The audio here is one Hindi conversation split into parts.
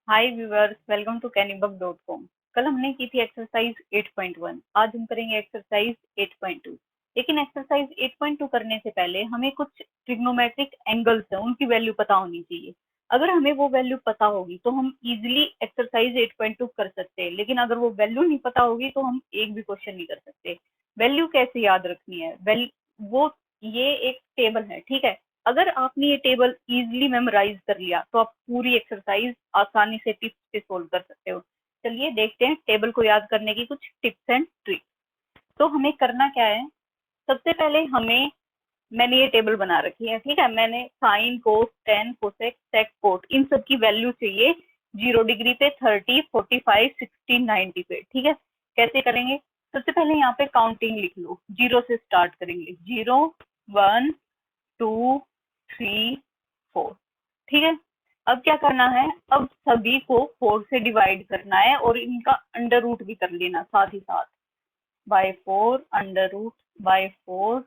Hi viewers, welcome to cannybuck.com। कल हमने की थी एक्सरसाइज 8.1। आज हम करेंगे एक्सरसाइज 8.2। लेकिन एक्सरसाइज 8.2 करने से पहले हमें कुछ ट्रिग्नोमेट्रिक एंगल्स हैं, उनकी वैल्यू पता होनी चाहिए। अगर हमें वो वैल्यू पता होगी तो हम इजीली एक्सरसाइज 8.2 कर सकते हैं, लेकिन अगर वो वैल्यू नहीं पता होगी तो हम एक भी क्वेश्चन नहीं कर सकते। वैल्यू कैसे याद रखनी है? वो ये एक टेबल है, ठीक है। अगर आपने ये टेबल इजीली मेमोराइज कर लिया तो आप पूरी एक्सरसाइज आसानी से टिप्स से सोल्व कर सकते हो। चलिए देखते हैं टेबल को याद करने की कुछ टिप्स एंड ट्रिक्स। तो हमें करना क्या है? सबसे पहले मैंने ये टेबल बना रखी है, ठीक है। मैंने साइन, कोस, टेन, कोसेक, सेक, कोट, इन सब की वैल्यू चाहिए 0 डिग्री पे, 30, 45, 60, 90 पे, ठीक है। कैसे करेंगे? सबसे पहले यहाँ पे काउंटिंग लिख लो, जीरो से स्टार्ट करेंगे। 0, 1, 2, 3, 4, ठीक है। अब क्या करना है? अब सभी को 4 से डिवाइड करना है और इनका अंडर रूट भी कर लेना साथ ही साथ। By 4, under root by 4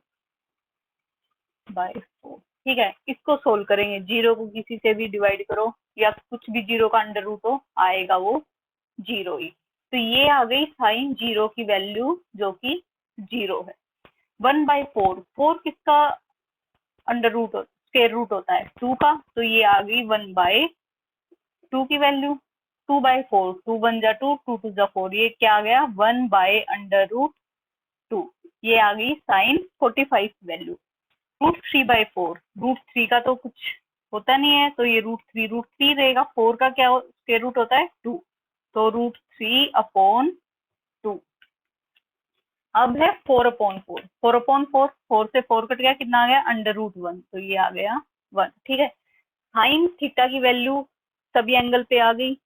by 4, ठीक है। इसको सोल्व करेंगे। जीरो को किसी से भी डिवाइड करो या कुछ भी जीरो का अंडर रूट हो, आएगा वो जीरो ही। तो ये आ गई साइन जीरो की वैल्यू, जो कि जीरो है। 1/4, 4 किसका अंडर रूट स्क्वायर रूट होता है? 2 का। तो ये आ गई 1/2 की वैल्यू। 2/4, 2 1 जा 2, 2 2 जा 4, ये क्या आ गया? 1/√2। ये आ गई साइन 45 वैल्यू। √3/4, √3 का तो कुछ होता नहीं है, तो ये √3 रहेगा। 4 का क्या स्क्वायर रूट होता है? 2, तो √3/2। अब है 4/4, 4/4, 4 से 4 कट गया, कितना आ गया? अंडर रूट 1, तो ये आ गया 1, ठीक है। साइन थीटा की वैल्यू सभी एंगल पे आ गई।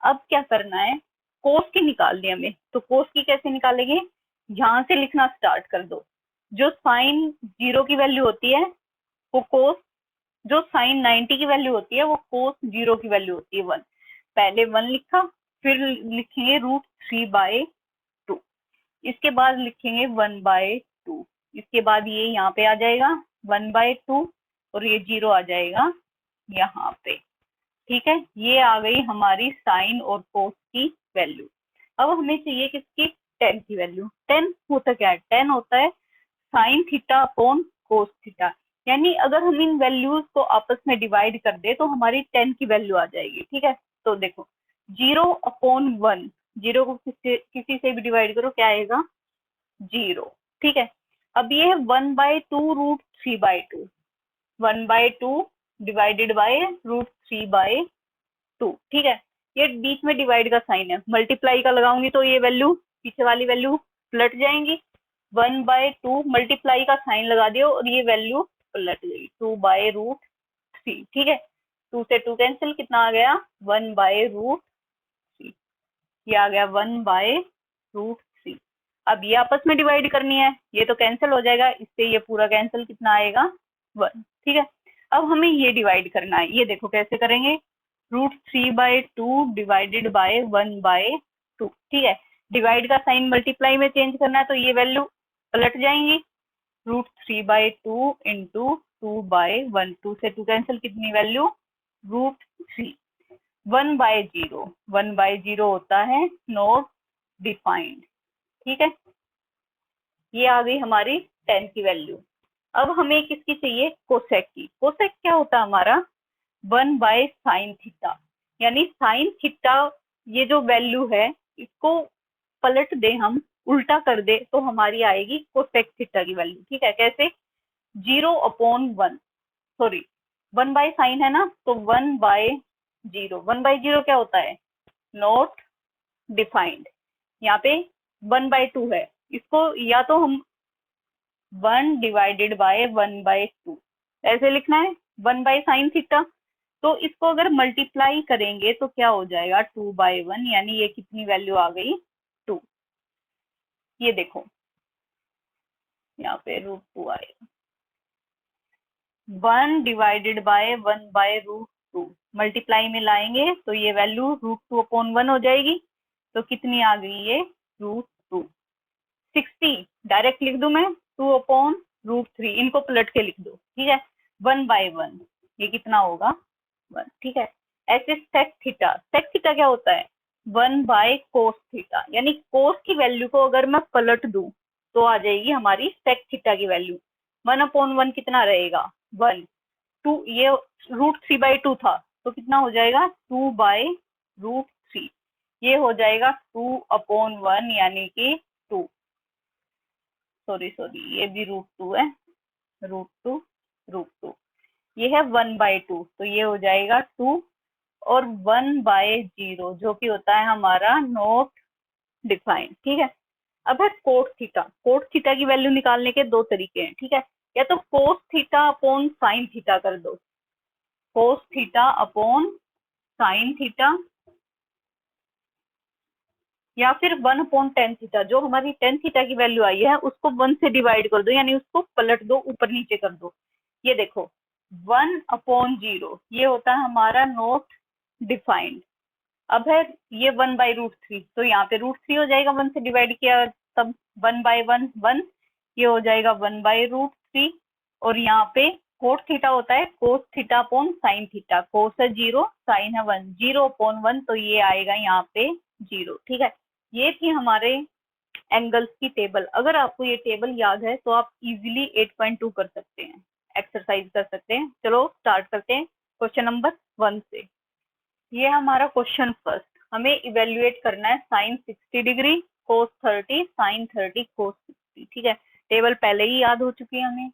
अब क्या करना है? कोस की निकालनी है हमें। तो कोस की कैसे निकालेंगे? यहाँ से लिखना स्टार्ट कर दो। जो साइन जीरो की वैल्यू होती है वो कोस, जो साइन 90 की वैल्यू होती है वो कोस जीरो की वैल्यू होती है 1। पहले 1 लिखा, फिर लिखेंगे √3/2, इसके बाद लिखेंगे 1/2, इसके बाद ये यहाँ पे आ जाएगा 1/2 और ये जीरो आ जाएगा यहाँ पे, ठीक है। ये आ गई हमारी साइन और कोस की वैल्यू। अब हमें चाहिए किसकी? टेन की वैल्यू। टेन होता क्या है? टेन होता है sine theta upon cos theta. यानी अगर हम इन वैल्यूज को आपस में डिवाइड कर दे तो हमारी टेन की वैल्यू आ जाएगी, ठीक है। तो देखो, 0/1, जीरो को किसी से भी डिवाइड करो, क्या आएगा? जीरो, ठीक है। अब ये है 1/2 √3/2, 1/2 डिवाइडेड बाय √3/2, ठीक है। ये बीच में डिवाइड का साइन है, मल्टीप्लाई का लगाऊंगी तो ये वैल्यू, पीछे वाली वैल्यू पलट जाएंगी। 1/2 मल्टीप्लाई का साइन लगा दियो और ये वैल्यू पलट गई, 2/√3, ठीक है। 2 से 2 कैंसिल, कितना आ गया? 1/√3। ये आ गया 1/√3। अब ये आपस में डिवाइड करनी है, ये तो कैंसिल हो जाएगा, इससे ये पूरा कैंसिल, कितना आएगा? 1, ठीक है। अब हमें ये डिवाइड करना है, ये देखो कैसे करेंगे। √3/2 डिवाइडेड बाय 1/2, ठीक है। डिवाइड का साइन मल्टीप्लाई में चेंज करना है तो ये वैल्यू पलट जाएंगी। √3/2 इंटू 2/1, 2 से 2 कैंसिल, कितनी वैल्यू? √3। 1/0, 1/0 होता है नॉट डिफाइंड, ठीक है। ये आ गई हमारी 10 की वैल्यू। अब हमें किसकी चाहिए? कोसेक की। कोसेक क्या होता है हमारा? 1/sin theta. यानी साइन थीटा, ये जो वैल्यू है इसको पलट दे हम, उल्टा कर दे तो हमारी आएगी कोसेक थीटा की वैल्यू, ठीक है। कैसे? 0/1, सॉरी 1/sin है ना, तो 1/0। 1/0 क्या होता है? Not defined. यहाँ पे 1/2 है, इसको या तो हम 1/1/2 ऐसे लिखना है, 1/sin थीटा। तो इसको अगर मल्टीप्लाई करेंगे तो क्या हो जाएगा? 2/1, यानी ये कितनी वैल्यू आ गई? 2। ये देखो यहाँ पे √2 आएगा। 1/1/√2 मल्टीप्लाई में लाएंगे तो ये वैल्यू √2/1 हो जाएगी। तो कितनी आ गई? ये √2। 60 डायरेक्ट लिख दूं मैं, 2/√3, इनको पलट के लिख दो, ठीक है। 1/1, ये कितना होगा? 1, ठीक है। H is sec theta. Sec theta क्या होता है? 1/cos थीटा, यानी कोस की वैल्यू को अगर मैं पलट दूं तो आ जाएगी हमारी सेक थीटा की वैल्यू। 1/1 कितना रहेगा? 1। 2, ये √3/2 था तो कितना हो जाएगा? 2/√3। ये हो जाएगा 2/1 यानी कि 2। सॉरी सॉरी, ये भी √2 है, √2 √2। ये है 1/2 तो ये हो जाएगा 2, और 1/0 जो कि होता है हमारा नॉट डिफाइंड। ठीक है। अब है कोट थीटा। कोट थीटा की वैल्यू निकालने के दो तरीके हैं। ठीक है, या तो कोस थीटा अपॉन साइन थीटा कर दो, कोस थीटा अपॉन साइन थीटा, या फिर 1/tan थीटा, जो हमारी tan थीटा की वैल्यू आई है उसको 1 से डिवाइड कर दो, यानी उसको पलट दो, ऊपर नीचे कर दो। ये देखो 1/0 ये होता है हमारा नॉट डिफाइंड। अब है ये 1/√3, तो यहाँ पे √3 हो जाएगा, 1 से डिवाइड किया तब 1/1 1, ये हो जाएगा 1/√3। और यहाँ पे कोट थीटा होता है cos theta upon sine theta, cos है 0, साइन है 1, 0/1 तो ये आएगा यहाँ पे 0। ठीक है, ये थी हमारे एंगल्स की टेबल। अगर आपको ये टेबल याद है तो आप इजीली 8.2 कर सकते हैं, एक्सरसाइज कर सकते हैं। चलो स्टार्ट करते हैं क्वेश्चन नंबर 1 से। ये हमारा क्वेश्चन फर्स्ट, हमें इवेल्युएट करना है साइन 60 डिग्री, कोस 30, साइन 30, कोस 60। ठीक है, टेबल पहले ही याद हो चुकी है हमें।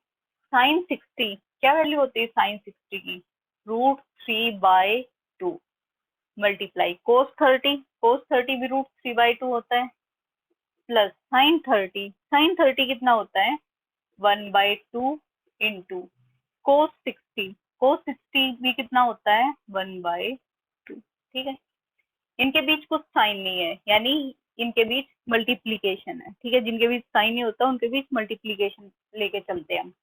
साइन 60 क्या वैल्यू होती है? साइन 60 की √3/2 मल्टीप्लाई कोस 30, कोस 30 भी √3/2 होता है, प्लस साइन 30, साइन 30 कितना होता है? 1/2 इंटू कोस 60, कोस 60 भी कितना होता है? 1/2। ठीक है, इनके बीच कुछ साइन नहीं है, यानी इनके बीच मल्टीप्लीकेशन है। ठीक है, जिनके बीच साइन नहीं होता उनके बीच मल्टीप्लीकेशन लेके चलते हैं हम।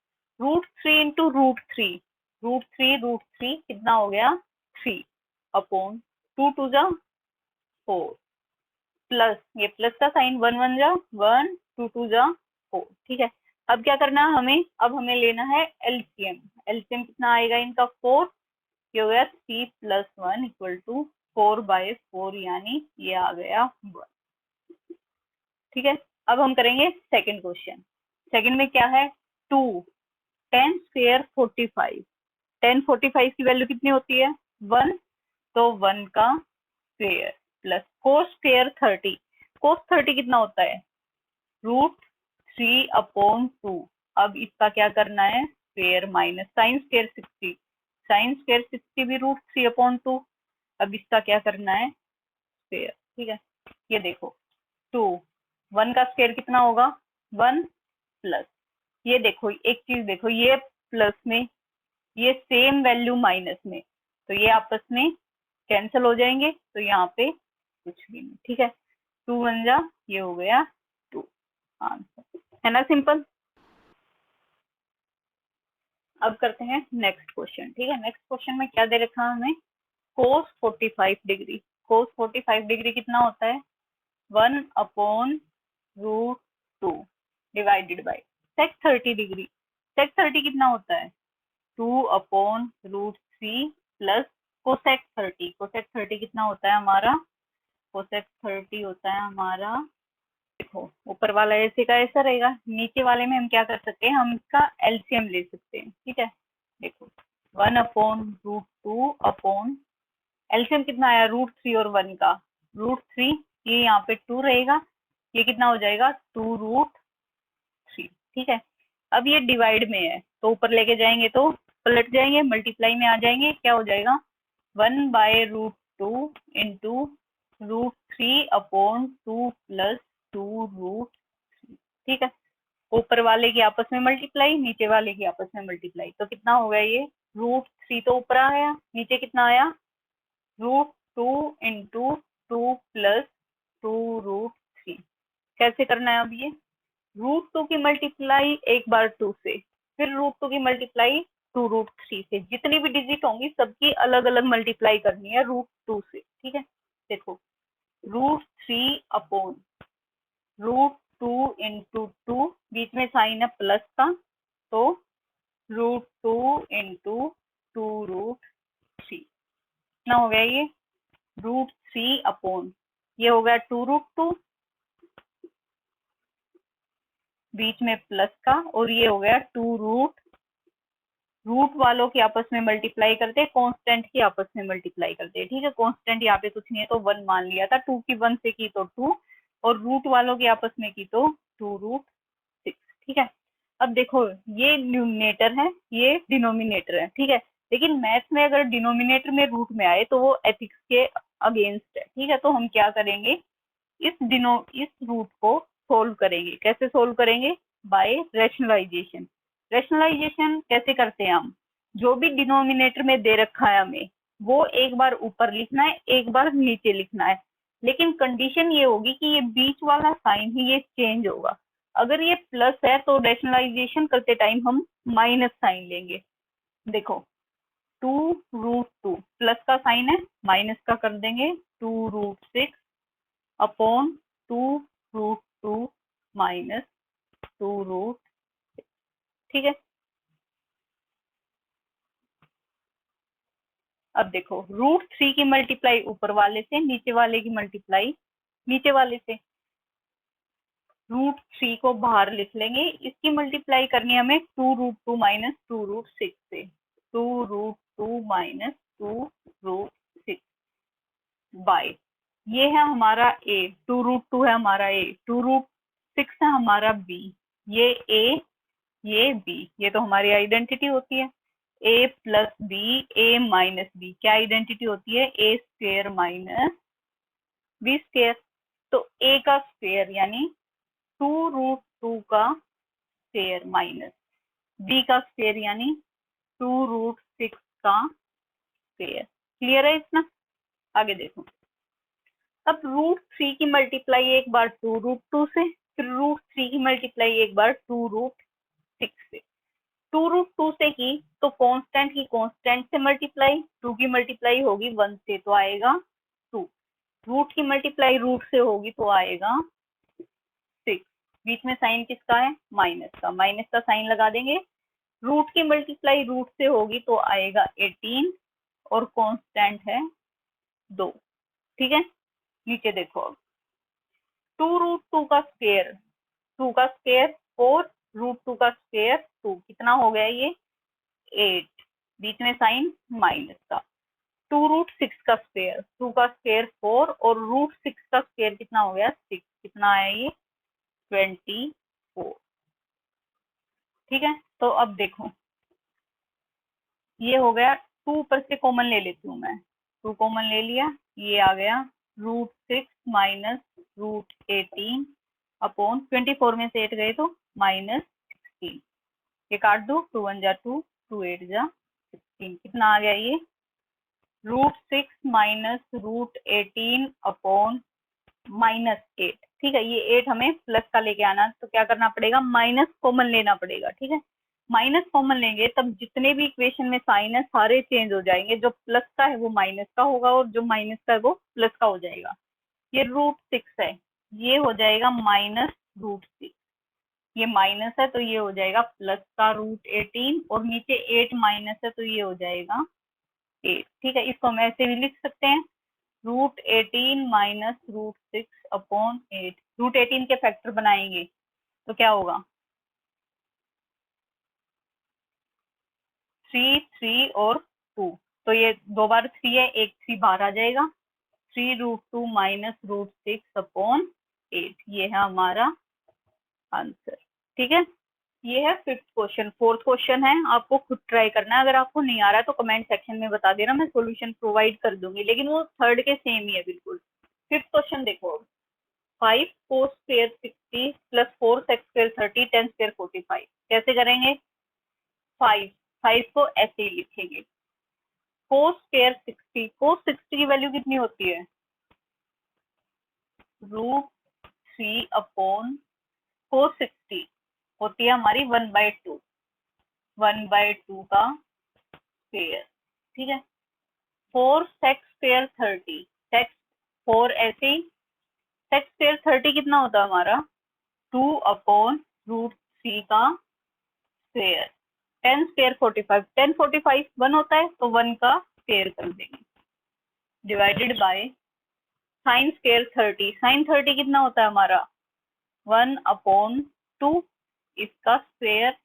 √3 इंटू √3, √3 कितना हो गया? 3 अपॉन 2 2 जा 4, प्लस ये प्लस का साइन 1 1 जा 1, 2 2 जा 4। ठीक है, अब क्या करना है हमें? अब हमें लेना है एलसीएम। एलसीएम कितना आएगा इनका? 4। ये हो गया 3 + 1 = 4/4, यानी ये आ गया 1। ठीक है, अब हम करेंगे सेकंड क्वेश्चन। सेकंड में क्या है? 2 tan² 45, tan 45 की वैल्यू कितनी होती है? 1, तो 1 का स्क्वायर, प्लस cos² 30, cos 30 कितना होता है? √3/2। अब इसका क्या करना है? स्क्वायर, माइनस sin² 60, sin² 60 भी √3/2। अब इसका क्या करना है? स्क्वायर। ठीक है, ये देखो 2, 1 का स्क्वायर कितना होगा? 1, प्लस ये देखो एक चीज देखो, ये प्लस में, ये सेम वैल्यू माइनस में, तो ये आपस में कैंसिल हो जाएंगे, तो यहाँ पे कुछ भी नहीं। ठीक है, 2 1 जा, ये हो गया 2, आंसर है ना, सिंपल। अब करते हैं नेक्स्ट क्वेश्चन। ठीक है, नेक्स्ट क्वेश्चन में क्या दे रखा है हमें? कोस 45 डिग्री, कोस 45 डिग्री कितना होता है? 1/√2 डिवाइडेड बाय सेक 30 डिग्री, सेक 30 कितना होता है? 2/√3 प्लस कोसेक 30, कोसेक 30 कितना होता है हमारा? कोसेक 30 होता है हमारा, देखो ऊपर वाला ऐसे का ऐसा रहेगा, नीचे वाले में हम क्या कर सकते हैं? हम इसका एलसीएम ले सकते हैं। ठीक है, देखो 1/√2 अपॉन एलसीएम कितना आया? √3 और 1 का, √3, ये यहाँ पे 2 रहेगा, ये कितना हो जाएगा? 2√3। ठीक है, अब ये डिवाइड में है तो ऊपर लेके जाएंगे तो पलट जाएंगे, मल्टीप्लाई में आ जाएंगे, क्या हो जाएगा? 1/√2 इंटू √3/2 प्लस 2√3। ठीक है, ऊपर वाले की आपस में मल्टीप्लाई, नीचे वाले की आपस में मल्टीप्लाई, तो कितना हो गया? ये √3 तो ऊपर आ गया, नीचे कितना आया? √2 इंटू 2 प्लस 2√3। कैसे करना है अब? ये √2 की मल्टीप्लाई एक बार 2 से, फिर √2 की मल्टीप्लाई 2√3 से, जितनी भी डिजिट होंगी सबकी अलग अलग मल्टीप्लाई करनी है √2 से। ठीक है, देखो √3 अपॉन √2 इंटू 2, बीच में साइन है प्लस का, तो √2 इंटू 2√3। कितना हो गया ये, √3 अपॉन, ये हो गया 2√2, बीच में प्लस का, और ये हो गया 2 रूट वालों की आपस में मल्टीप्लाई करते हैं, कांस्टेंट की आपस में मल्टीप्लाई करते हैं। ठीक है, कांस्टेंट यहाँ पे कुछ नहीं है तो 1 मान लिया था, 2 की 1 से की तो 2, और रूट वालों की आपस में की तो 2√6। ठीक है, अब देखो ये न्यूमिनेटर है, ये डिनोमिनेटर है। ठीक है, लेकिन मैथ्स में अगर डिनोमिनेटर में रूट में आए तो वो एथिक्स के अगेंस्ट है। ठीक है, तो हम क्या करेंगे, इस रूट को सोल्व करेंगे। कैसे सोल्व करेंगे, बाय रैशनलाइजेशन। रैशनलाइजेशन कैसे करते हैं हम, जो भी डिनोमिनेटर में दे रखा है हमें, वो एक बार ऊपर लिखना है, एक बार नीचे लिखना है, लेकिन कंडीशन ये होगी कि ये बीच वाला साइन ही ये चेंज होगा। अगर ये प्लस है तो रैशनलाइजेशन करते टाइम हम माइनस साइन लेंगे। देखो 2√2 प्लस का साइन है, माइनस का कर देंगे 2√6 अपॉन 2√2 माइनस 2√, ठीक है। अब देखो √3 की मल्टीप्लाई ऊपर वाले से, नीचे वाले की मल्टीप्लाई नीचे वाले से। √3 को बाहर लिख लेंगे, इसकी मल्टीप्लाई करनी है हमें 2√2 माइनस 2√6 से, 2√2 माइनस 2√6 बाय, ये है हमारा ए, 2√2 है हमारा ए, 2√6 है हमारा बी, ये ए, ये बी, ये तो हमारी आइडेंटिटी होती है। ए प्लस बी, ए माइनस बी, क्या आइडेंटिटी होती है, ए स्क्वेयर माइनस बी स्क्वेयर। तो ए का स्क्वेयर यानी 2√2 का स्क्वेयर माइनस बी का स्क्वेयर यानी 2√6 का स्क्वेयर। क्लियर है इतना, आगे देखो। अब √3 की मल्टीप्लाई एक बार 2√2 से, फिर √3 की मल्टीप्लाई एक बार 2√6 से। 2√2 से की तो कांस्टेंट की कांस्टेंट से मल्टीप्लाई, 2 की मल्टीप्लाई होगी 1 से तो आएगा 2, रूट की मल्टीप्लाई रूट से होगी तो आएगा 6, बीच में साइन किसका है, माइनस का, माइनस का साइन लगा देंगे। रूट की मल्टीप्लाई रूट से होगी तो आएगा 18, और कांस्टेंट है 2। ठीक है, नीचे देखो अब 2√2 का स्क्वेयर, 2 का स्क्वेयर 4, √2 का स्क्वेयर 2, कितना हो गया ये 8, बीच में साइन माइनस का। 2√6 का स्क्वेयर, 2 का स्क्वेयर 4, और √6 का स्क्वेयर कितना हो गया 6, कितना आया ये 24। ठीक है, तो अब देखो ये हो गया, 2 ऊपर से कॉमन ले लेती हूँ मैं, 2 कॉमन ले लिया, ये आ गया √6 माइनस √18 अपॉन 24 में से 8 गए तो -16, ये काट दो, 2 1 जा 2, 2 8 जा 16, कितना आ गया ये √6 माइनस √18 अपॉन -8। ठीक है, ये 8 हमें प्लस का लेके आना, तो क्या करना पड़ेगा, माइनस कॉमन लेना पड़ेगा। ठीक है, माइनस कॉमन लेंगे तब जितने भी इक्वेशन में साइन है सारे चेंज हो जाएंगे, जो प्लस का है वो माइनस का होगा, और जो माइनस का है वो प्लस का हो जाएगा। ये √6 है, ये हो जाएगा -√6, ये माइनस है तो ये हो जाएगा प्लस का √18, और नीचे 8 माइनस है तो ये हो जाएगा 8। ठीक है, इसको हम ऐसे भी लिख सकते हैं, √18 माइनस √6 अपॉन 8, √18 के फैक्टर बनाएंगे तो क्या होगा 3 3 और 2, तो ये 2 बार 3 है, एक 3 बाहर आ जाएगा, 3√2 माइनस √6 अपॉन 8, ये है हमारा आंसर। ठीक है, ये है फिफ्थ क्वेश्चन। फोर्थ क्वेश्चन है, आपको खुद ट्राई करना है, अगर आपको नहीं आ रहा है तो कमेंट सेक्शन में बता देना, मैं सॉल्यूशन प्रोवाइड कर दूंगी, लेकिन वो थर्ड के सेम ही है बिल्कुल। फिफ्थ क्वेश्चन देखो, 5 cos square 60 plus 4 sec square 30 10 square 45, कैसे करेंगे, 5 5 को ऐसे ही लिखेंगे, cos स्क्वायर 60, cos 60 की वैल्यू कितनी होती है, √3 अपॉन cos 60 होती है हमारी 1/2, 1/2 का स्क्वायर। ठीक है, 4 sec स्क्वायर 30, sec 4 ऐसे ही, sec स्क्वायर 30 कितना होता है हमारा 2 अपॉन √3 का स्क्वायर, 10 स्क्वायर 45, 10 45 1 होता है तो 1 का स्क्वायर कर देंगे। Divided by sine square 30। Sine 30 कितना होता है हमारा 1/2 इसका स्क्वायर,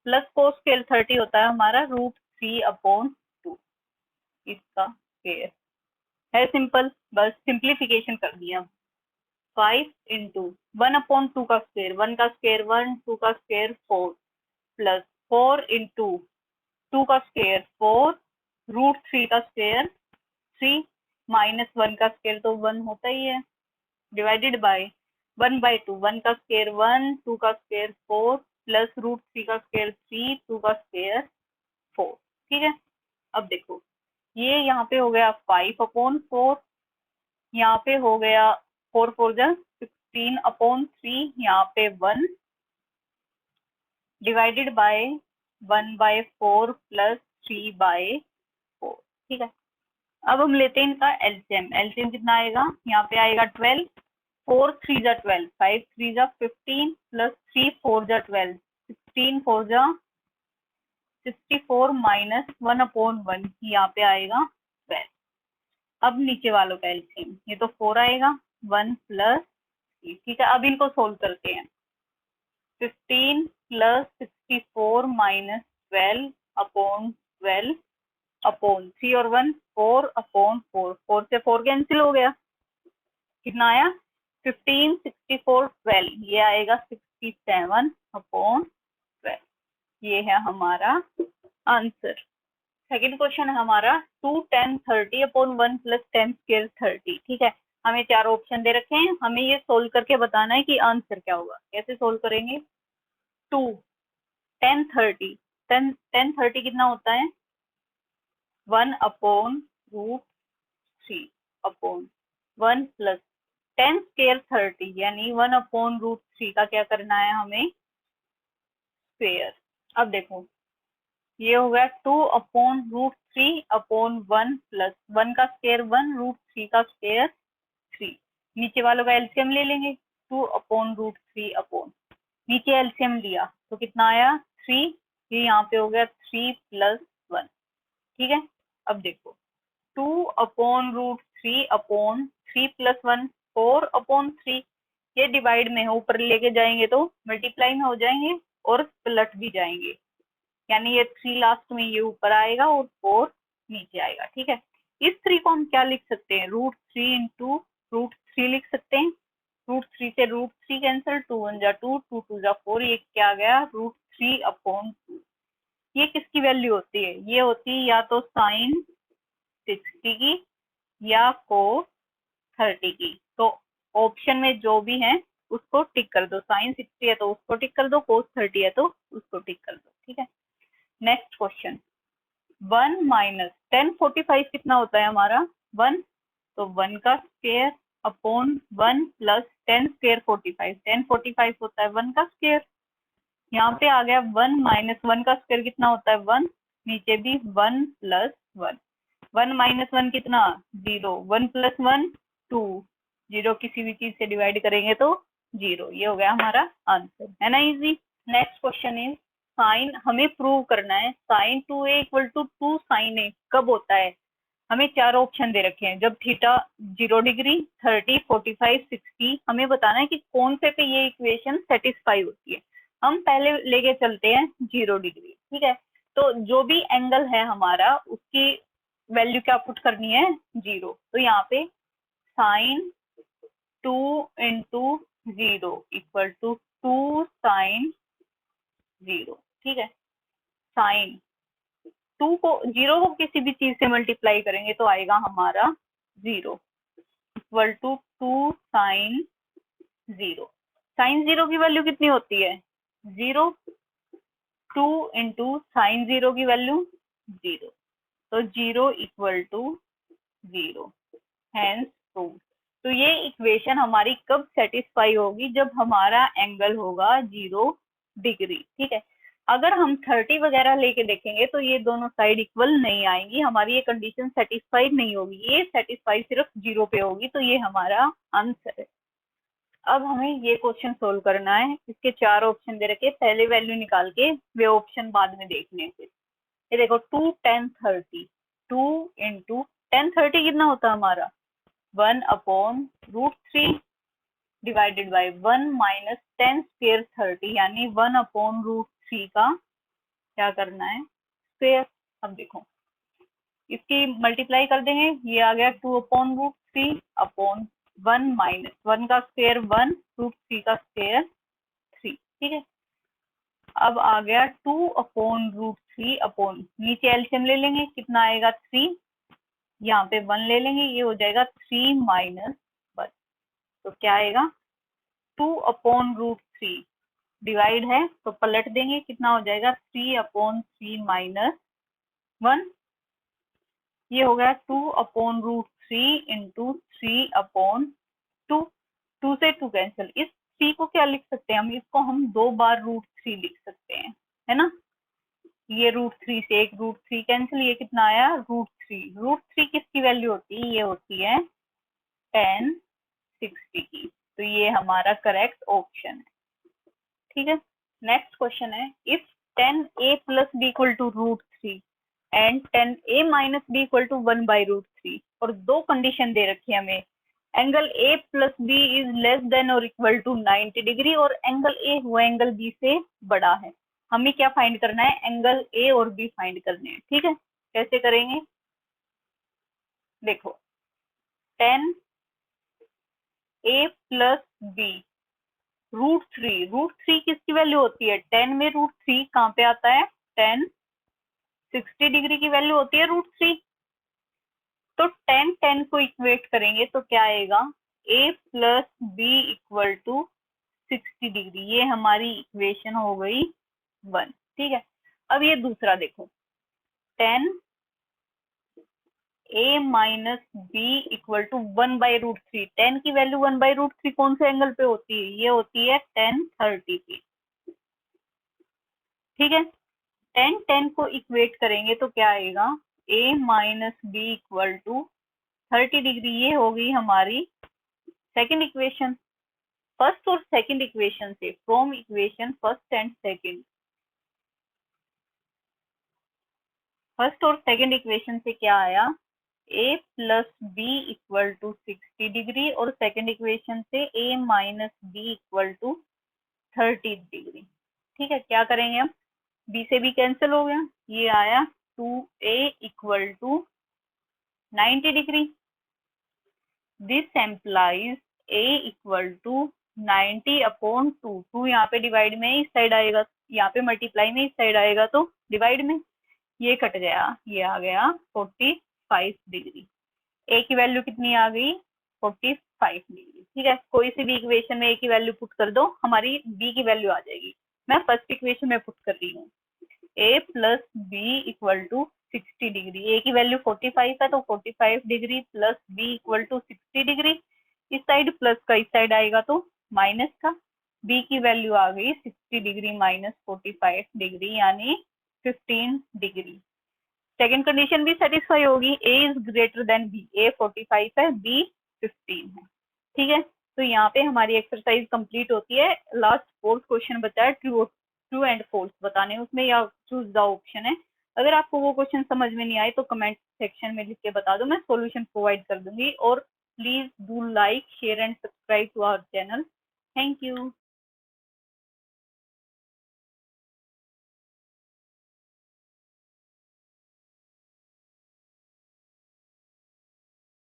प्लस कोस स्क्वायर 30 होता है हमारा √3/2 इसका स्क्वायर। है सिंपल, बस सिंप्लीफिकेशन कर दिया। 5 इंटू 1/2 का स्क्वायर, 1 का स्क्वायर 1, 2 का स्क्वायर 4, प्लस 4 इंटू 2 का स्क्वायर 4, √3 का स्क्वायर 3, माइनस 1 का स्क्वायर तो 1 होता ही है, डिवाइडेड बाय 1/2, 1 का स्क्वायर 1, 2 का स्क्वायर 4, प्लस √3 का स्क्वायर 3, 2 का स्क्वायर 4। ठीक है, अब देखो ये यहाँ पे हो गया 5/4, यहाँ पे हो गया 4 4 जा 16/3, यहाँ पे 1, डिवाइडेड बाय 1/4 प्लस 3/4। ठीक है, अब हम लेते हैं इनका एलसीएम। एलसीएम कितना आएगा, यहाँ पे आएगा 12, 4 3 जा 12, 5 3 जा 15, प्लस 3 4 जा 12, 16 4 जा 64, माइनस 1/1, यहाँ पे आएगा 12। अब नीचे वालों का एलसीएम, ये तो 4 आएगा, 1 प्लस 3। ठीक है, अब इनको सोल्व करते हैं। 15 प्लस 64 माइनस 12/12 अपॉन 3 और 1 4/4, 4 से 4 कैंसिल हो गया, कितना आया 15 64 12, ये आएगा 67/12। ये है हमारा आंसर। सेकंड क्वेश्चन है हमारा 2 10 30/1 प्लस 10 स्क्वायर 30। ठीक है, हमें 4 ऑप्शन दे रखे हैं, हमें ये सोल्व करके बताना है कि आंसर क्या होगा। कैसे सोल्व करेंगे, 2 10 30, 10 30 कितना होता है 1/√3/1 प्लस 10 स्क्वायर 30, यानी 1/√3 का क्या करना है हमें स्क्वायर। अब देखो ये हो गया 2/√3/1 प्लस 1 का स्क्वायर 1, √3 का स्क्वायर 3। नीचे वालों का एलसीएम ले लेंगे, 2/√3 नीचे एलसीएम लिया तो कितना आया 3, ये यहाँ पे हो गया 3 प्लस 1। ठीक है, अब देखो 2/√3/3 प्लस 1 4/3, ये डिवाइड में है, ऊपर लेके जाएंगे तो मल्टीप्लाई में हो जाएंगे और पलट भी जाएंगे, यानी ये 3 लास्ट में ये ऊपर आएगा और 4 नीचे आएगा। ठीक है, इस 3 को हम क्या लिख सकते हैं, √3 इंटू √3 लिख सकते हैं। √3 से √3 कैंसिल, 2 1 जा 2, 2 2 जा 4, ये क्या गया √3/2। ये किसकी वैल्यू होती है, ये होती है या तो साइन 60 की या कोस 30 की। तो ऑप्शन में जो भी है उसको टिक कर दो, साइन 60 है तो उसको टिक कर दो, कोस 30 है तो उसको टिक कर दो। ठीक है, नेक्स्ट क्वेश्चन 1 माइनस 1045 कितना होता है हमारा 1, तो 1 का स्क्वायर अपॉन 1 प्लस 10 स्क्वायर 45, 1045 होता है 1 का स्क्वायर। यहाँ पे आ गया 1 माइनस 1 का स्क्वायर कितना होता है 1, नीचे भी 1 प्लस 1, 1 माइनस 1 कितना 0, 1 प्लस 1 2, 0 किसी भी चीज से डिवाइड करेंगे तो 0। ये हो गया हमारा आंसर, है ना easy. Next question is sine, हमें प्रूव करना है sine 2a equal to 2 sine a कब होता है। हमें 4 ऑप्शन दे रखे हैं, जब थीटा 0 डिग्री 30 45 60, हमें बताना है कि कौन से पे ये इक्वेशन सेटिस्फाई होती है। हम पहले लेके चलते हैं 0 डिग्री। ठीक है, तो जो भी एंगल है हमारा उसकी वैल्यू क्या पुट करनी है 0, तो यहाँ पे sine 2 into 0 equal to 2 sine 0। ठीक है, साइन 2 को 0 को किसी भी चीज से मल्टीप्लाई करेंगे तो आएगा हमारा 0 इक्वल टू 2 साइन 0। साइन 0 की वैल्यू कितनी होती है 0, 2 इंटू साइन 0 की वैल्यू 0, तो 0 इक्वल टू 0, हेंस प्रूव। तो ये इक्वेशन हमारी कब सेटिस्फाई होगी, जब हमारा एंगल होगा 0 डिग्री। ठीक है, अगर हम 30 वगैरह लेके देखेंगे तो ये दोनों साइड इक्वल नहीं आएंगी, हमारी ये कंडीशन सेटिस्फाइड नहीं होगी, ये सेटिस्फाई सिर्फ 0 पे होगी, तो ये हमारा आंसर है। अब हमें ये क्वेश्चन सोल्व करना है, इसके 4 ऑप्शन दे रखे, पहले वैल्यू निकाल के वे ऑप्शन बाद में देखने से। ये देखो 2 10 30, 2 इंटू tan 30 कितना होता है हमारा 1/√3 divided by 1 minus tan square 30 यानी 1/√3 का क्या करना है स्क्वायर। अब देखो इसकी मल्टीप्लाई कर देंगे, ये आ गया 2/√3 अपॉन 1 माइनस 1 का स्क्वायर 1 √3 का स्क्वायर 3। ठीक है, अब आ गया 2/√3 अपॉन नीचे एलसीएम ले लेंगे कितना आएगा 3, यहाँ पे 1 ले लेंगे ये हो जाएगा 3 माइनस 1। तो क्या आएगा 2/√3 डिवाइड है तो पलट देंगे कितना हो जाएगा 3/3 माइनस 1। ये हो गया 2/√3 इंटू 3/2। 2 से 2 कैंसिल, इस 3 को क्या लिख सकते हैं हम, इसको हम 2 बार √3 लिख सकते हैं, है ना। ये √3 से एक √3 कैंसिल, ये कितना आया √3। √3 किसकी वैल्यू होती है, ये होती है tan 60 की। तो ये हमारा करेक्ट ऑप्शन है। ठीक है, नेक्स्ट क्वेश्चन है if tan a plus b equal to √3 and tan a minus b equal to 1/√3 और दो कंडीशन दे रखी है हमें, angle a plus b is less than और इक्वल टू 90 डिग्री और एंगल a हुआ एंगल b से बड़ा है। हमें क्या फाइंड करना है, एंगल a और b फाइंड करने हैं। ठीक है, कैसे करेंगे, देखो tan a प्लस b √3 किसकी वैल्यू होती है, tan में √3 कहाँ पे आता है, tan 60 डिग्री की वैल्यू होती है √3। तो tan को इक्वेट करेंगे तो क्या आएगा a plus b equal to 60 degree, ये हमारी इक्वेशन हो गई 1। ठीक है, अब ये दूसरा देखो tan a minus b equal to 1/√3। tan की वैल्यू 1/√3 कौन से एंगल पे होती है, ये होती है tan 30 की। ठीक है, tan को इक्वेट करेंगे तो क्या आएगा a minus b equal to 30 degree, ये होगी हमारी सेकंड इक्वेशन। फर्स्ट और सेकंड इक्वेशन से, from equation first and second, first और सेकंड इक्वेशन से क्या आया a plus b equal to 60 degree और सेकंड इक्वेशन से a minus b equal to 30 degree. ठीक है, क्या करेंगे हम, b से b कैंसिल हो गया, ये आया 2a equal to 90 degree. This implies a equal to 90/2। 2 यहाँ पे डिवाइड में इस साइड आएगा, यहाँ पे मल्टीप्लाई में इस साइड आएगा तो डिवाइड में, ये कट गया, ये आ गया 45 डिग्री। a की वैल्यू कितनी आ गई 45 डिग्री। ठीक है, कोई सी भी इक्वेशन में a की वैल्यू पुट कर दो, हमारी b की वैल्यू आ जाएगी। मैं फर्स्ट इक्वेशन में पुट कर रही हूँ a plus b equal to 60 degree, a की वैल्यू 45 है तो 45 degree plus b equal to 60 degree, इस साइड प्लस का इस साइड आएगा तो माइनस का, b की वैल्यू आ गई 60 डिग्री माइनस 45 डिग्री यानी 15 डिग्री। सेकेंड कंडीशन भी सेटिस्फाई होगी, a is greater than b, a 45 है b 15 है। ठीक है, तो यहाँ पे हमारी एक्सरसाइज कंप्लीट होती है। लास्ट फोर्थ क्वेश्चन बचा है ट्रू एंड फॉल्स बताने, उसमें या चूज द ऑप्शन है। अगर आपको वो क्वेश्चन समझ में नहीं आए तो कमेंट सेक्शन में लिख के बता दो, मैं सॉल्यूशन प्रोवाइड कर दूंगी। और please do like share and subscribe to our channel. Thank you.